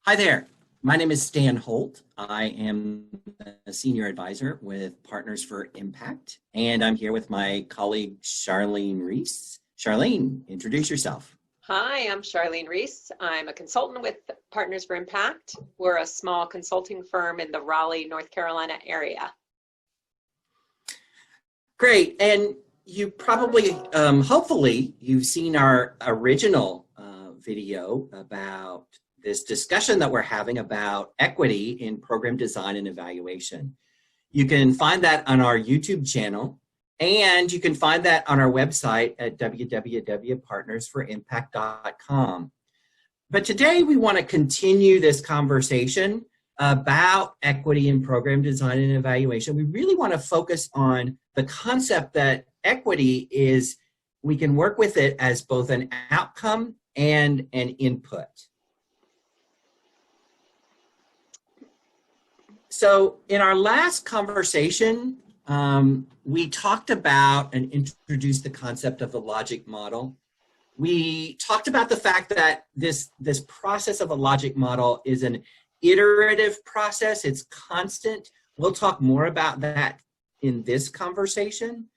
Hi there. My name is Stan Holt. I am a senior advisor with Partners for Impact, and I'm here with my colleague Charlene Reiss. Charlene, introduce yourself. Hi, I'm Charlene Reiss. I'm a consultant with Partners for Impact. We're a small consulting firm in the Raleigh, North Carolina area. Great. And you probably, hopefully, you've seen our original video about this discussion that we're having about equity in program design and evaluation. You can find that on our YouTube channel, and you can find that on our website at www.partnersforimpact.com. But today we want to continue this conversation about equity in program design and evaluation. We really want to focus on the concept that equity is, we can work with it as both an outcome and an input. So in our last conversation, we talked about and introduced the concept of the logic model. We talked about the fact that this process of a logic model is an iterative process. It's constant. We'll talk more about that in this conversation.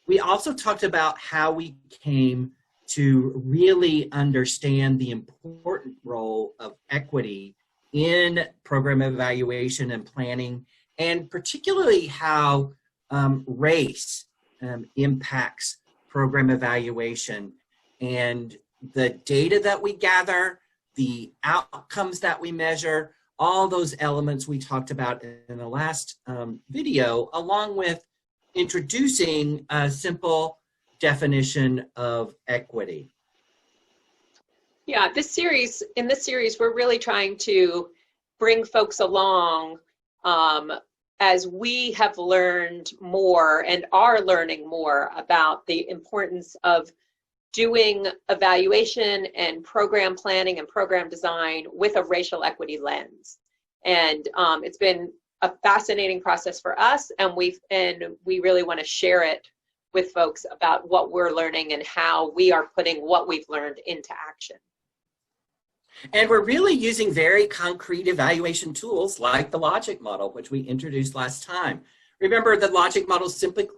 We also talked about how we came to really understand the important role of equity in program evaluation and planning, and particularly how race impacts program evaluation, and the data that we gather, the outcomes that we measure, all those elements we talked about in the last video, along with introducing a simple definition of equity. Yeah, in this series, we're really trying to bring folks along as we have learned more and are learning more about the importance of doing evaluation and program planning and program design with a racial equity lens. And it's been a fascinating process for us, and we really want to share it with folks about what we're learning and how we are putting what we've learned into action. And we're really using very concrete evaluation tools like the logic model, which we introduced last time. Remember, the logic model is simply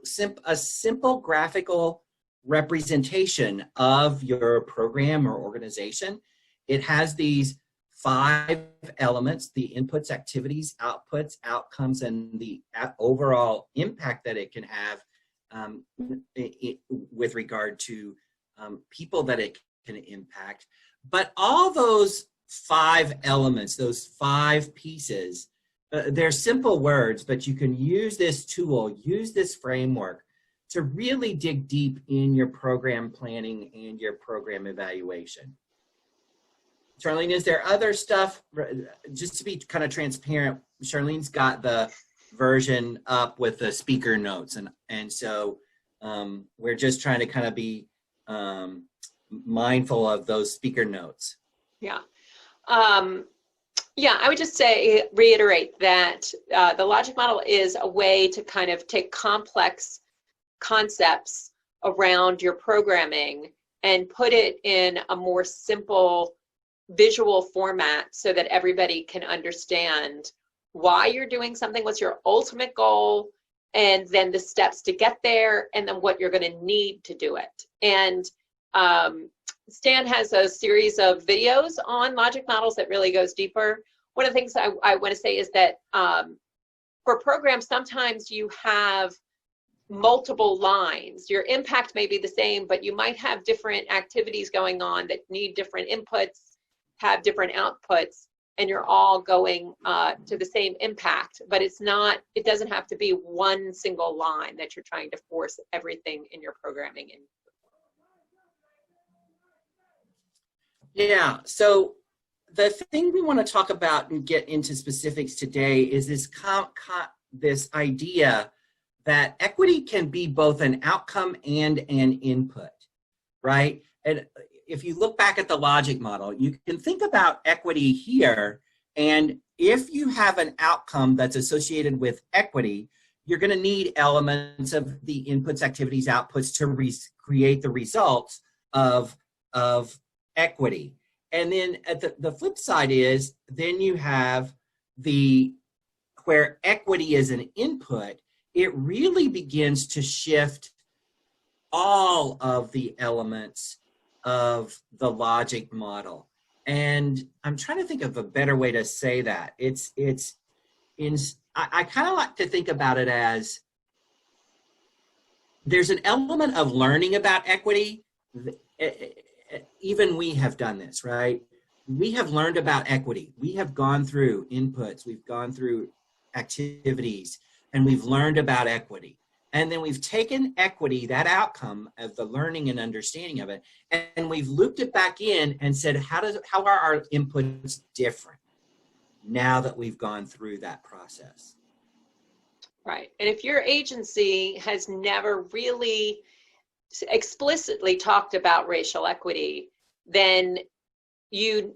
a simple graphical representation of your program or organization. It has these 5 elements: the inputs, activities, outputs, outcomes, and the overall impact that it can have with regard to people that it can impact. But all those 5 elements, those 5 pieces, they're simple words, but you can use this tool, use this framework to really dig deep in your program planning and your program evaluation. Charlene, is there other stuff, just to be kind of transparent, Charlene's got the version up with the speaker notes, and so we're just trying to kind of be mindful of those speaker notes. Yeah. Yeah, I would just say, reiterate that the logic model is a way to kind of take complex concepts around your programming and put it in a more simple visual format so that everybody can understand why you're doing something, what's your ultimate goal, and then the steps to get there, and then what you're going to need to do it. And Stan has a series of videos on logic models that really goes deeper. One of the things I want to say is that for programs, sometimes you have multiple lines. Your impact may be the same, but you might have different activities going on that need different inputs, have different outputs, and you're all going to the same impact. But it doesn't have to be one single line that you're trying to force everything in your programming in. Yeah, so the thing we want to talk about and get into specifics today is this idea that equity can be both an outcome and an input, right? And if you look back at the logic model, you can think about equity here, and if you have an outcome that's associated with equity, you're going to need elements of the inputs, activities, outputs to create the results of equity. And then at the flip side is, then you have where equity is an input, it really begins to shift all of the elements of the logic model. And I'm trying to think of a better way to say that. I kind of like to think about it as there's an element of learning about equity. Even we have done this, right? We have learned about equity. We have gone through inputs, we've gone through activities, and we've learned about equity. And then we've taken equity, that outcome of the learning and understanding of it, and we've looped it back in and said, how are our inputs different now that we've gone through that process? Right. And if your agency has never really explicitly talked about racial equity, then you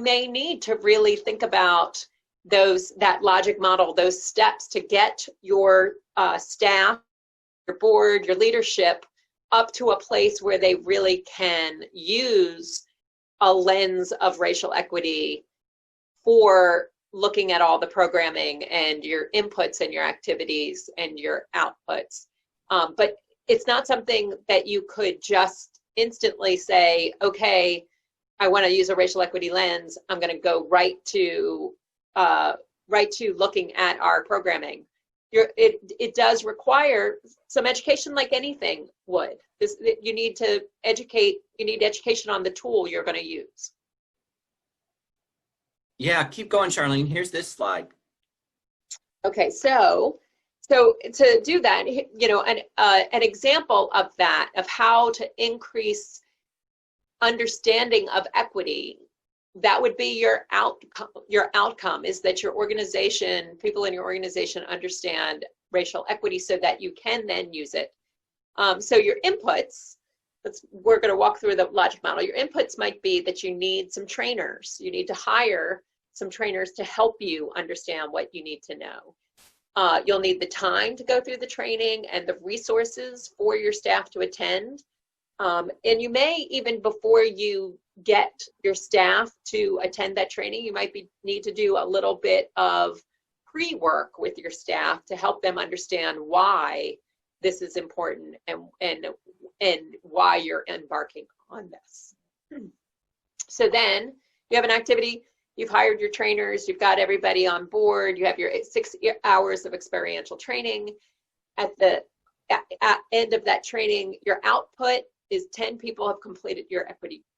may need to really think about that logic model, those steps to get your staff, your board, your leadership up to a place where they really can use a lens of racial equity for looking at all the programming and your inputs and your activities and your outputs. But it's not something that you could just instantly say, okay, I want to use a racial equity lens. I'm going to go right to looking at our programming. It does require some education, like anything would. You need to educate. You need education on the tool you're going to use. Yeah, keep going, Charlene. Here's this slide. Okay, so to do that, an example of that, of how to increase understanding of equity, that would be your outcome is that your organization, people in your organization understand racial equity so that you can then use it. So your inputs, we're going to walk through the logic model. Your inputs might be that you need some trainers. You need to hire some trainers to help you understand what you need to know. You'll need the time to go through the training and the resources for your staff to attend. And you may, even before you get your staff to attend that training, you might need to do a little bit of pre-work with your staff to help them understand why this is important and why you're embarking on this. So then you have an activity, you've hired your trainers, you've got everybody on board, you have your 6 hours of experiential training. At the end of that training, your output is 10 people have completed your equity training.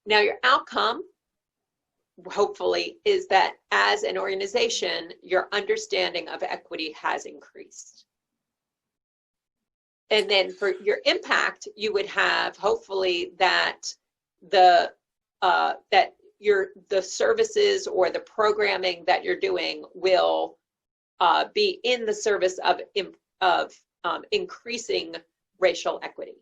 Now your outcome, hopefully, is that as an organization, your understanding of equity has increased. And then for your impact, you would have hopefully that the services or the programming that you're doing will be in the service of increasing racial equity.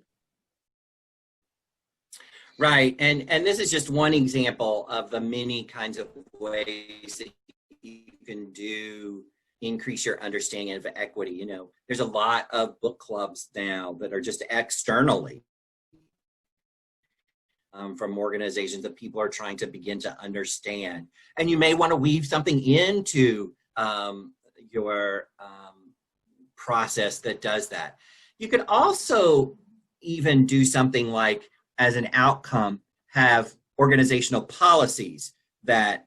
Right, and this is just one example of the many kinds of ways that you can increase your understanding of equity. You know, there's a lot of book clubs now that are just externally from organizations that people are trying to begin to understand. And you may want to weave something into your process that does that. You could also even do something like, as an outcome, have organizational policies that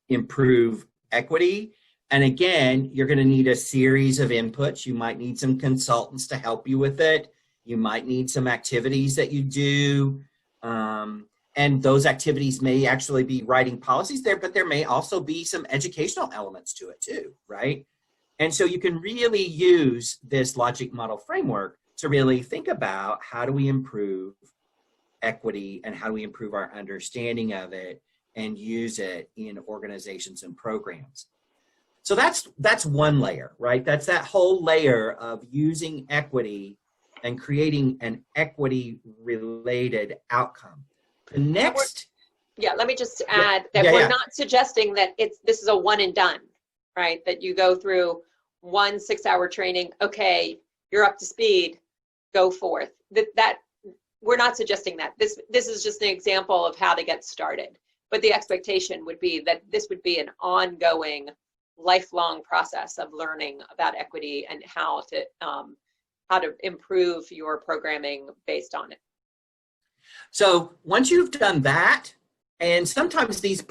improve equity. And again, you're going to need a series of inputs. You might need some consultants to help you with it. You might need some activities that you do. And those activities may actually be writing policies there, but there may also be some educational elements to it too, right? And so you can really use this logic model framework to really think about, how do we improve equity and how do we improve our understanding of it and use it in organizations and programs. So that's one layer, right? That's that whole layer of using equity and creating an equity related outcome. The next, let me just add that we're not suggesting that this is a one and done, right? That you go through 1 6-hour training, okay, you're up to speed, go forth. That we're not suggesting that. This is just an example of how to get started. But the expectation would be that this would be an ongoing, lifelong process of learning about equity and how to improve your programming based on it. So once you've done that, and sometimes these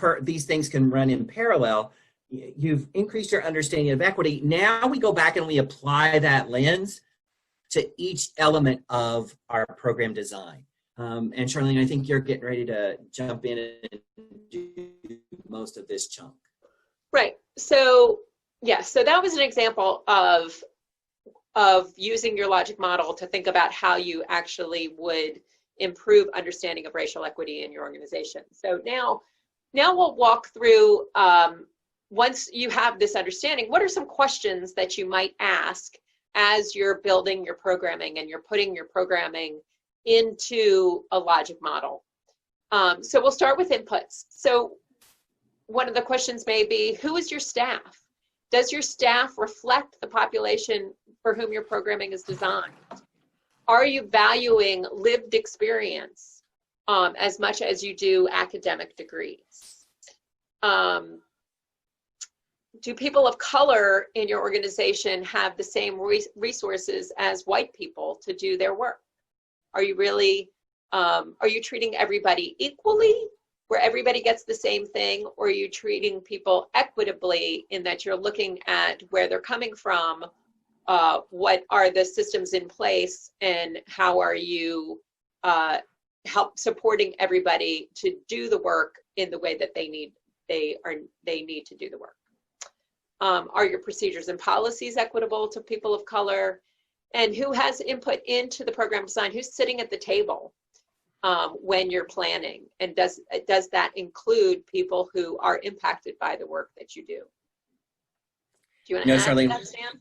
things can run in parallel, you've increased your understanding of equity. Now we go back and we apply that lens to each element of our program design. And Charlene, I think you're getting ready to jump in and do most of this chunk. Right. So yeah, so that was an example of using your logic model to think about how you actually would improve understanding of racial equity in your organization. So now we'll walk through, once you have this understanding, what are some questions that you might ask as you're building your programming and you're putting your programming into a logic model. So we'll start with inputs. So one of the questions may be, who is your staff? Does your staff reflect the population for whom your programming is designed? Are you valuing lived experience as much as you do academic degrees? Do people of color in your organization have the same resources as white people to do their work? Are you really, are you treating everybody equally, where everybody gets the same thing, or are you treating people equitably in that you're looking at where they're coming from, what are the systems in place, and how are you supporting everybody to do the work in the way that they need to do the work? Are your procedures and policies equitable to people of color? And who has input into the program design? Who's sitting at the table when you're planning? And does that include people who are impacted by the work that you do? Do you want to add Charlene, to that, Stan?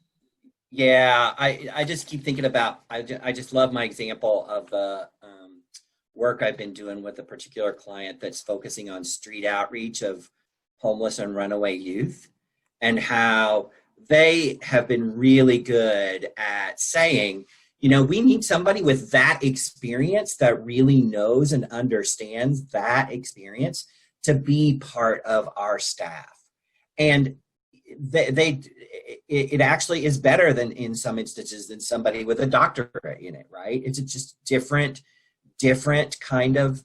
Yeah, I just keep thinking about, I just love my example of the work I've been doing with a particular client that's focusing on street outreach of homeless and runaway youth, and how they have been really good at saying, you know, we need somebody with that experience that really knows and understands that experience to be part of our staff. And it actually is better than, in some instances, than somebody with a doctorate in it, right? It's just different kind of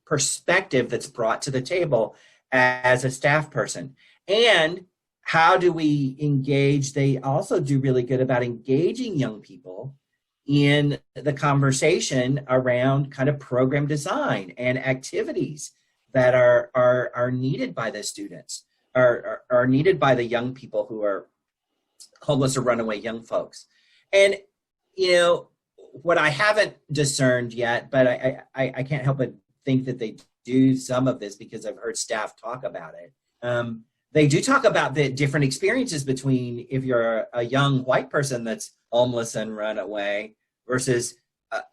perspective that's brought to the table as a staff person. And how do we engage? They also do really good about engaging young people in the conversation around kind of program design and activities that are needed by the students, are needed by the young people who are homeless or runaway young folks. And, you know, what I haven't discerned yet, but I can't help but think that they do some of this because I've heard staff talk about it. They do talk about the different experiences between if you're a young white person that's homeless and run away versus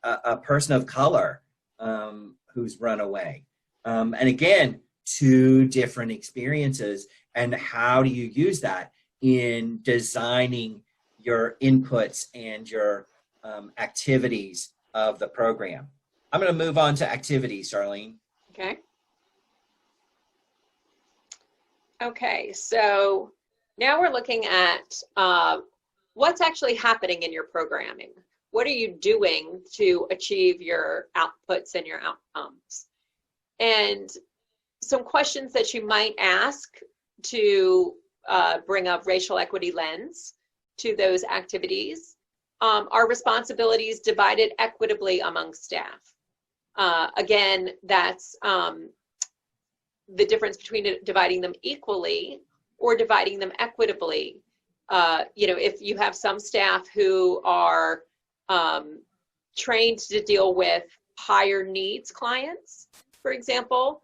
a person of color who's run away. And again, two different experiences. And how do you use that in designing your inputs and your activities of the program? I'm going to move on to activities, Charlene. Okay. Okay, so now we're looking at what's actually happening in your programming. What are you doing to achieve your outputs and your outcomes? And some questions that you might ask to bring a racial equity lens to those activities. Are responsibilities divided equitably among staff? Again, that's the difference between dividing them equally or dividing them equitably. You know, if you have some staff who are trained to deal with higher needs clients, for example,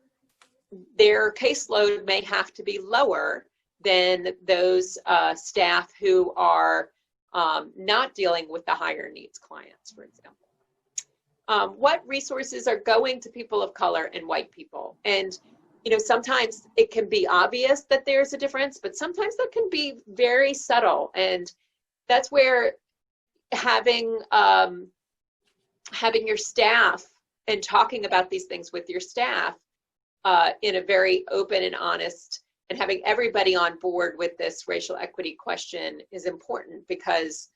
their caseload may have to be lower than those staff who are not dealing with the higher needs clients, for example. What resources are going to people of color and white people? And you know, sometimes it can be obvious that there's a difference, but sometimes that can be very subtle. And that's where having having your staff and talking about these things with your staff in a very open and honest, and having everybody on board with this racial equity question is important, because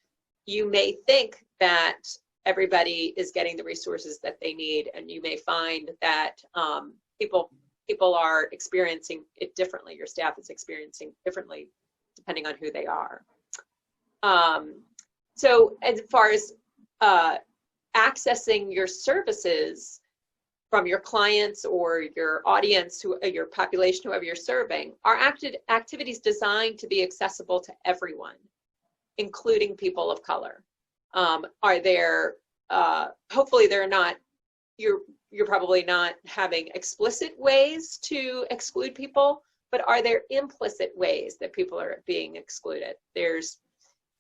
you may think that everybody is getting the resources that they need, and you may find that people are experiencing it differently. Your staff is experiencing differently depending on who they are. So as far as accessing your services from your clients or your audience, your population, whoever you're serving, are activities designed to be accessible to everyone, including people of color. Are there, hopefully they're not, you're probably not having explicit ways to exclude people, but are there implicit ways that people are being excluded? There's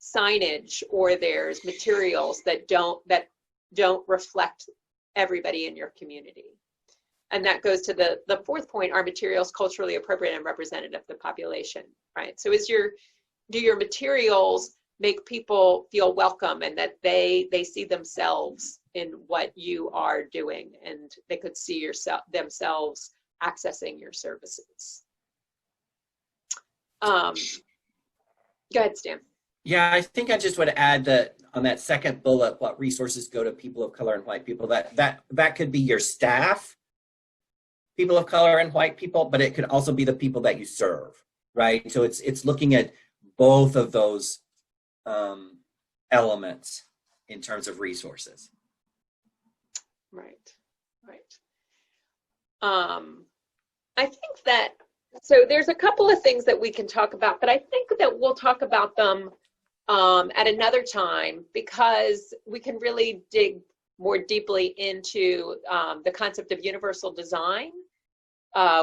signage, or there's materials that don't reflect everybody in your community. And that goes to the fourth point: are materials culturally appropriate and representative of the population, right? So do your materials make people feel welcome, and that they see themselves in what you are doing, and they could see themselves accessing your services? Go ahead, Stan. Yeah, I think I just would add that on that second bullet, what resources go to people of color and white people, that could be your staff, people of color and white people, but it could also be the people that you serve, right? So it's looking at both of those elements in terms of resources. Right. I think that, so there's a couple of things that we can talk about, but I think that we'll talk about them at another time, because we can really dig more deeply into the concept of universal design,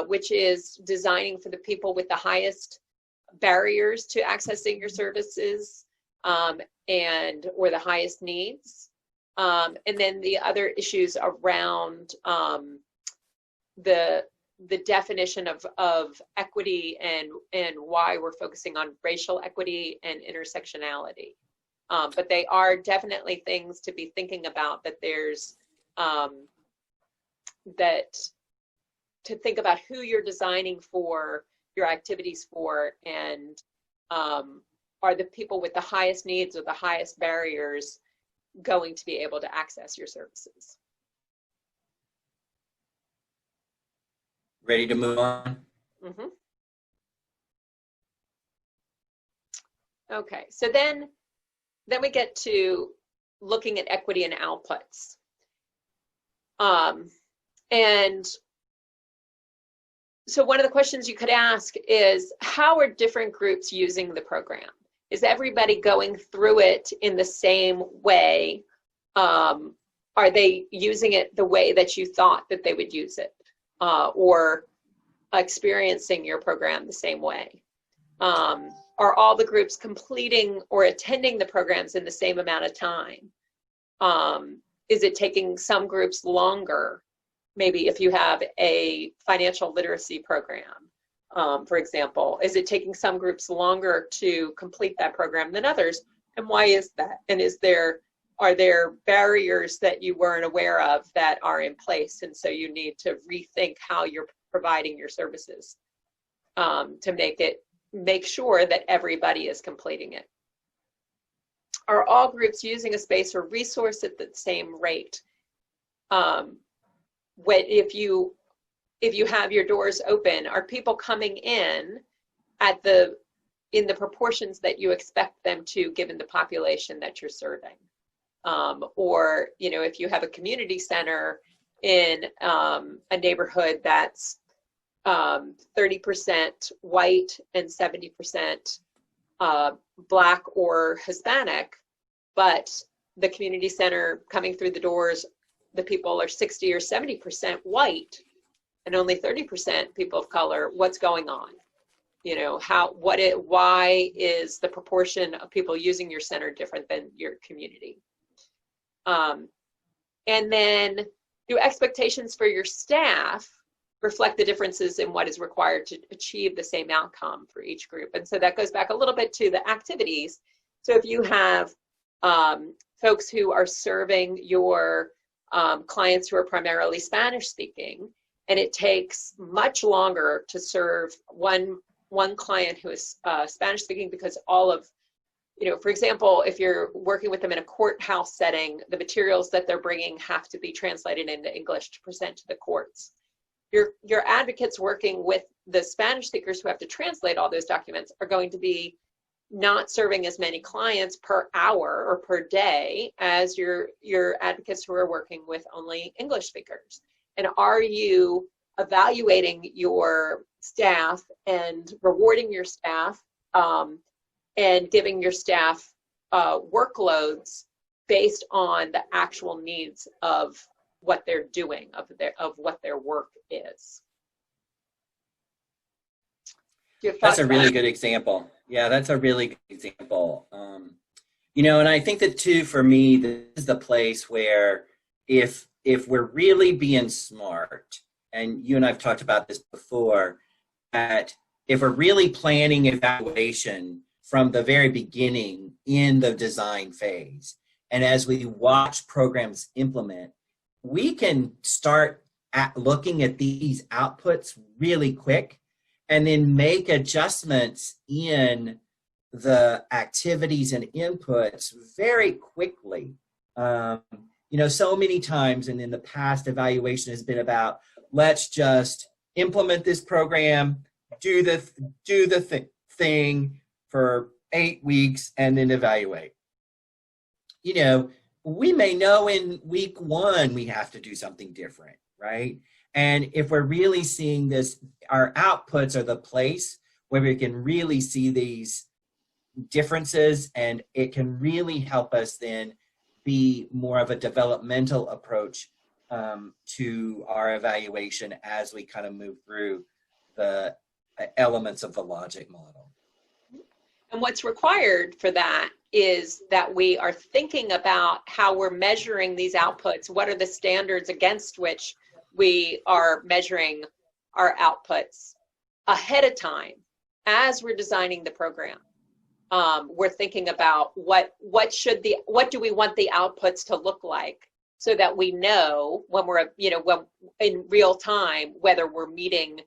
which is designing for the people with the highest barriers to accessing your services or the highest needs. And then the other issues around the definition of equity and why we're focusing on racial equity and intersectionality. But they are definitely things to be thinking about, that there's that to think about who you're designing for your activities for, and are the people with the highest needs or the highest barriers going to be able to access your services. Ready to move on? Mm-hmm. Okay, so then we get to looking at equity and outputs. And so one of the questions you could ask is, how are different groups using the program? Is everybody going through it in the same way? Are they using it the way that you thought that they would use it? Or experiencing your program the same way? Are all the groups completing or attending the programs in the same amount of time? Is it taking some groups longer? Maybe if you have a financial literacy program, for example, is it taking some groups longer to complete that program than others? And why is that? And are there barriers that you weren't aware of that are in place, and so you need to rethink how you're providing your services to make sure that everybody is completing it? Are all groups using a space or resource at the same rate? If you have your doors open, are people coming in in the proportions that you expect them to, given the population that you're serving? Or, if you have a community center in a neighborhood that's 30% white and 70% Black or Hispanic, but the community center coming through the doors, the people are 60 or 70% white and only 30% people of color, what's going on? Why is the proportion of people using your center different than your community? And then, do expectations for your staff reflect the differences in what is required to achieve the same outcome for each group? And so that goes back a little bit to the activities. So if you have folks who are serving your clients who are primarily Spanish speaking, and it takes much longer to serve one client who is Spanish speaking, because all of, for example, if you're working with them in a courthouse setting, the materials that they're bringing have to be translated into English to present to the courts. Your advocates working with the Spanish speakers who have to translate all those documents are going to be not serving as many clients per hour or per day as your advocates who are working with only English speakers. And are you evaluating your staff and rewarding your staff and giving your staff workloads based on the actual needs of what they're doing, of what their work is? That's a really good example. Yeah, that's a really good example. And I think that too, for me, this is the place where if we're really being smart, and you and I've talked about this before, that if we're really planning evaluation from the very beginning in the design phase, and as we watch programs implement, we can start looking at these outputs really quick and then make adjustments in the activities and inputs very quickly. So many times, and in the past, evaluation has been about, let's just implement this program, do the thing for 8 weeks, and then evaluate. We may know in week 1 we have to do something different, right? And if we're really seeing this, our outputs are the place where we can really see these differences, and it can really help us then be more of a developmental approach to our evaluation as we kind of move through the elements of the logic model. And what's required for that is that we are thinking about how we're measuring these outputs. What are the standards against which we are measuring our outputs ahead of time as we're designing the program? We're thinking about what do we want the outputs to look like, so that we know when we're when in real time whether we're meeting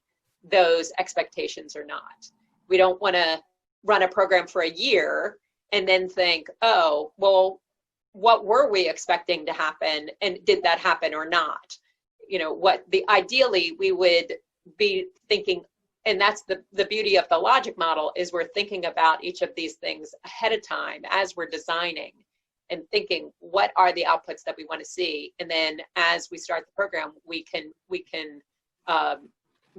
those expectations or not. We don't want to run a program for a year and then think, oh, well, what were we expecting to happen, and did that happen or not? Ideally we would be thinking, and that's the beauty of the logic model, is we're thinking about each of these things ahead of time as we're designing, and thinking, what are the outputs that we want to see? And then as we start the program, we can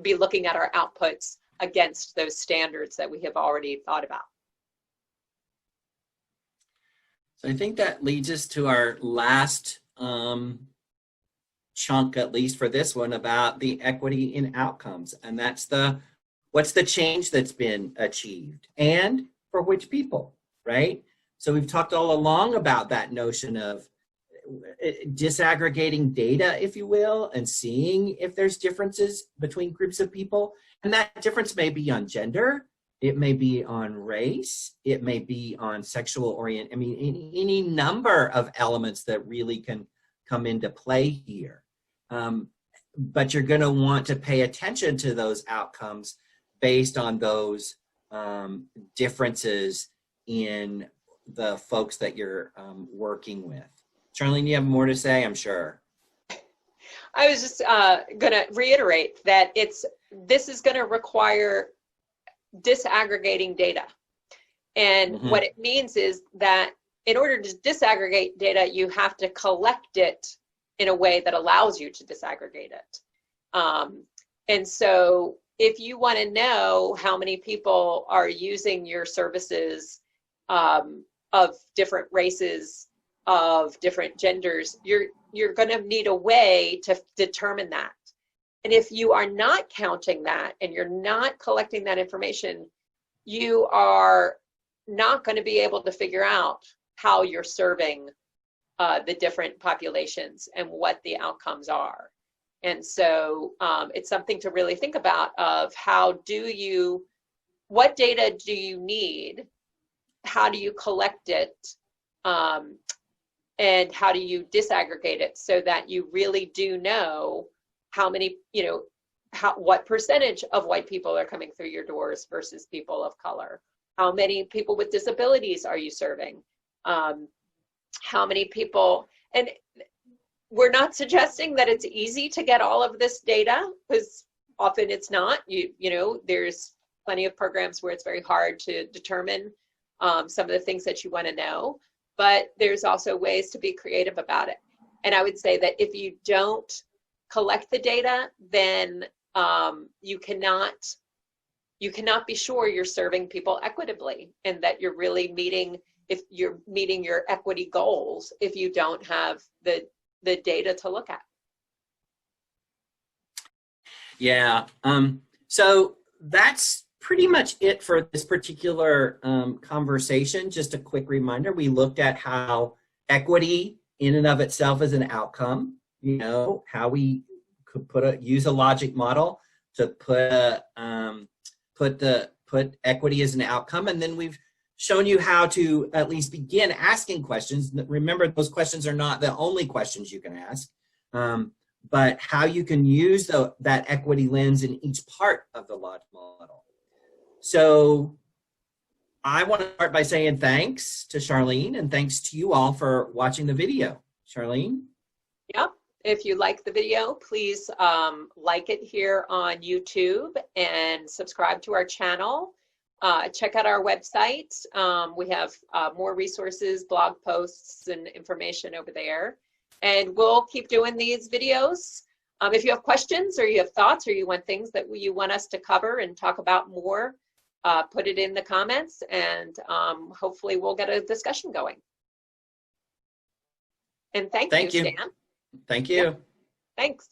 be looking at our outputs against those standards that we have already thought about. So I think that leads us to our last chunk, at least for this one, about the equity in outcomes. And that's what's the change that's been achieved, and for which people, right? So we've talked all along about that notion of disaggregating data, if you will, and seeing if there's differences between groups of people. And that difference may be on gender, it may be on race, it may be on sexual any number of elements that really can come into play here. But you're going to want to pay attention to those outcomes based on those differences in the folks that you're working with. Charlene, you have more to say, I'm sure. I was just going to reiterate that this is going to require disaggregating data. And what it means is that in order to disaggregate data, you have to collect it in a way that allows you to disaggregate it. And so if you want to know how many people are using your services of different races, of different genders, you're going to need a way to determine that. And if you are not counting that and you're not collecting that information, you are not going to be able to figure out how you're serving the different populations and what the outcomes are. And so it's something to really think about, of what data do you need? How do you collect it? And how do you disaggregate it so that you really do know how many, you know, what percentage of white people are coming through your doors versus people of color? How many people with disabilities are you serving? How many people, and we're not suggesting that it's easy to get all of this data, because often it's not. You know, there's plenty of programs where it's very hard to determine some of the things that you want to know, but there's also ways to be creative about it. And I would say that if you don't collect the data, then you cannot be sure you're serving people equitably and that you're really meeting your equity goals if you don't have the data to look at. Yeah, so that's pretty much it for this particular conversation. Just a quick reminder, we looked at how equity in and of itself is an outcome, you know, how we could use a logic model to put equity as an outcome, and then we've shown you how to at least begin asking questions. Remember, those questions are not the only questions you can ask, but how you can use that equity lens in each part of the logic model. So I want to start by saying thanks to Charlene, and thanks to you all for watching the video. Charlene? Yep. If you like the video, please like it here on YouTube and subscribe to our channel. Check out our website. We have more resources, blog posts, and information over there. And we'll keep doing these videos. If you have questions or you have thoughts or you want things that you want us to cover and talk about more, put it in the comments, and hopefully we'll get a discussion going. And thank you, Stan. Thank you. Yeah. Thanks.